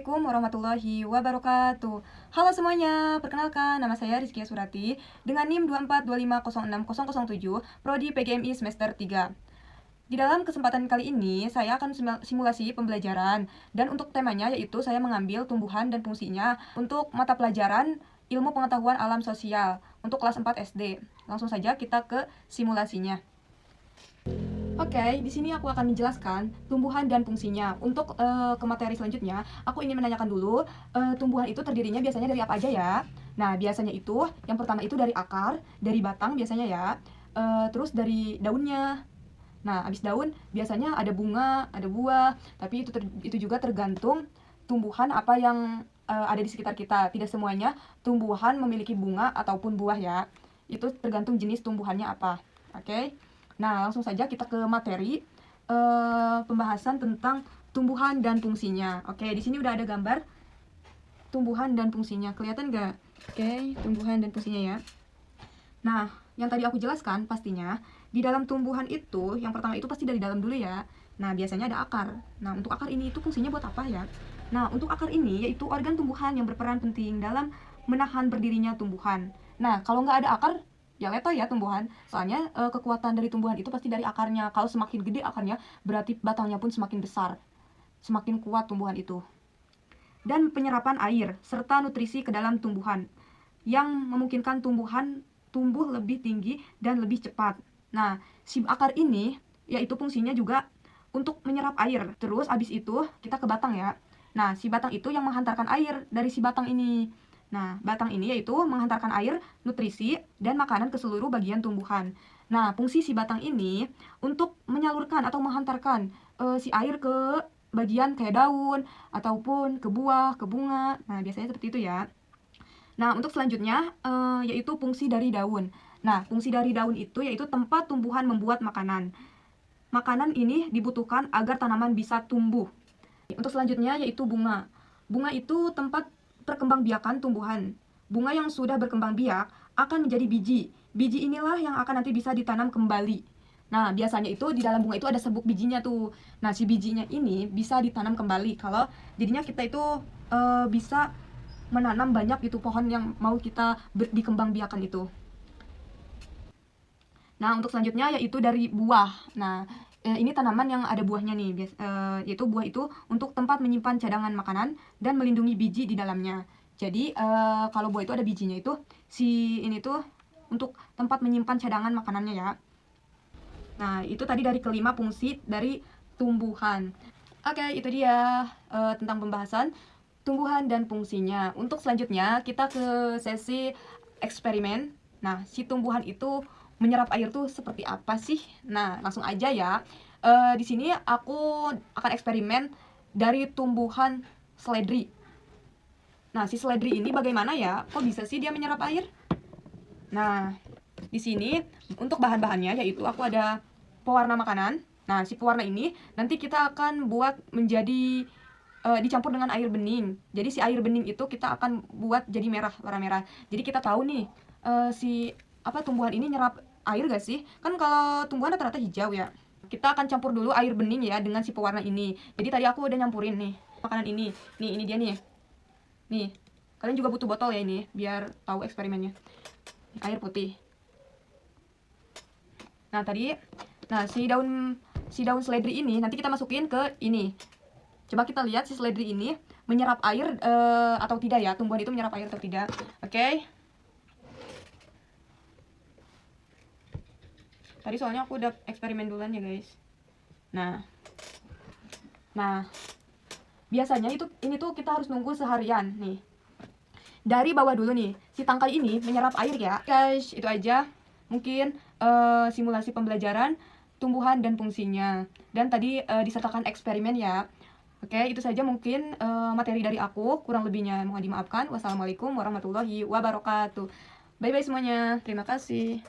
Assalamualaikum warahmatullahi wabarakatuh. Halo semuanya, perkenalkan nama saya Rizkia Surati dengan NIM 242506007, Prodi PGMI semester 3. Di dalam kesempatan kali ini, saya akan simulasi pembelajaran dan untuk temanya yaitu saya mengambil tumbuhan dan fungsinya untuk mata pelajaran Ilmu Pengetahuan Alam Sosial untuk kelas 4 SD. Langsung saja kita ke simulasinya. Oke, di sini aku akan menjelaskan tumbuhan dan fungsinya. Untuk ke materi selanjutnya, aku ingin menanyakan dulu, tumbuhan itu terdirinya biasanya dari apa aja ya? Nah, biasanya itu, yang pertama itu dari akar, dari batang biasanya ya, terus dari daunnya. Nah, habis daun biasanya ada bunga, ada buah, tapi itu juga tergantung tumbuhan apa yang ada di sekitar kita. Tidak semuanya tumbuhan memiliki bunga ataupun buah ya. Itu tergantung jenis tumbuhannya apa. Oke? Nah, langsung saja kita ke materi pembahasan tentang tumbuhan dan fungsinya. Oke, di sini udah ada gambar tumbuhan dan fungsinya. Kelihatan nggak? Oke, tumbuhan dan fungsinya ya. Nah, yang tadi aku jelaskan pastinya di dalam tumbuhan itu, yang pertama itu pasti dari dalam dulu ya. Nah, biasanya ada akar. Nah, untuk akar ini itu fungsinya buat apa ya? Nah, untuk akar ini yaitu organ tumbuhan yang berperan penting dalam menahan berdirinya tumbuhan. Nah, kalau nggak ada akar, ya letoy ya tumbuhan. Soalnya kekuatan dari tumbuhan itu pasti dari akarnya. Kalau semakin gede akarnya, berarti batangnya pun semakin besar. Semakin kuat tumbuhan itu. Dan penyerapan air serta nutrisi ke dalam tumbuhan yang memungkinkan tumbuhan tumbuh lebih tinggi dan lebih cepat. Nah, si akar ini yaitu fungsinya juga untuk menyerap air. Terus abis itu kita ke batang ya. Nah, si batang itu yang menghantarkan air dari si batang ini. Nah, batang ini yaitu menghantarkan air, nutrisi, dan makanan ke seluruh bagian tumbuhan. Nah, fungsi si batang ini untuk menyalurkan atau menghantarkan si air ke bagian kayak daun, ataupun ke buah, ke bunga. Nah, biasanya seperti itu ya. Nah, untuk selanjutnya yaitu fungsi dari daun. Nah, fungsi dari daun itu yaitu tempat tumbuhan membuat makanan. Makanan ini dibutuhkan agar tanaman bisa tumbuh. Untuk selanjutnya yaitu bunga. Bunga itu tempat perkembangbiakan tumbuhan. Bunga yang sudah berkembang biak akan menjadi biji. Biji inilah yang akan nanti bisa ditanam kembali. Nah, biasanya itu di dalam bunga itu ada serbuk bijinya tuh. Nah, si bijinya ini bisa ditanam kembali. Kalau jadinya kita itu bisa menanam banyak gitu pohon yang mau kita dikembangbiakan itu. Nah, untuk selanjutnya yaitu dari buah. Nah, ini tanaman yang ada buahnya nih, yaitu buah itu untuk tempat menyimpan cadangan makanan dan melindungi biji di dalamnya. Jadi, kalau buah itu ada bijinya itu, si ini tuh untuk tempat menyimpan cadangan makanannya ya. Nah, itu tadi dari kelima fungsi dari tumbuhan. Oke, itu dia tentang pembahasan tumbuhan dan fungsinya. Untuk selanjutnya, kita ke sesi eksperimen. Nah, si tumbuhan itu menyerap air tuh seperti apa sih? Nah, langsung aja ya. Di sini aku akan eksperimen dari tumbuhan seledri. Nah, si seledri ini bagaimana ya? Kok bisa sih dia menyerap air? Nah, di sini untuk bahan-bahannya yaitu aku ada pewarna makanan. Nah, si pewarna ini nanti kita akan buat menjadi dicampur dengan air bening. Jadi si air bening itu kita akan buat jadi merah, warna merah. Jadi kita tahu nih si tumbuhan ini nyerap air gak sih? Kan kalau tumbuhan rata-rata hijau ya. Kita akan campur dulu air bening ya dengan si pewarna ini. Jadi tadi aku udah nyampurin nih makanan ini. Nih, ini dia nih. Nih, kalian juga butuh botol ya ini biar tahu eksperimennya. Air putih. Nah, si daun seledri ini nanti kita masukin ke ini. Coba kita lihat si seledri ini menyerap air atau tidak ya, tumbuhan itu menyerap air atau tidak. Oke. Tadi soalnya aku udah eksperimen duluan ya guys. Nah, biasanya ini tuh kita harus nunggu seharian nih. Dari bawah dulu nih, si tangkai ini menyerap air ya. Guys, itu aja. Mungkin simulasi pembelajaran tumbuhan dan fungsinya. Dan tadi disertakan eksperimen ya. Oke, itu saja mungkin materi dari aku. Kurang lebihnya mohon dimaafkan. Wassalamualaikum warahmatullahi wabarakatuh. Bye-bye semuanya. Terima kasih.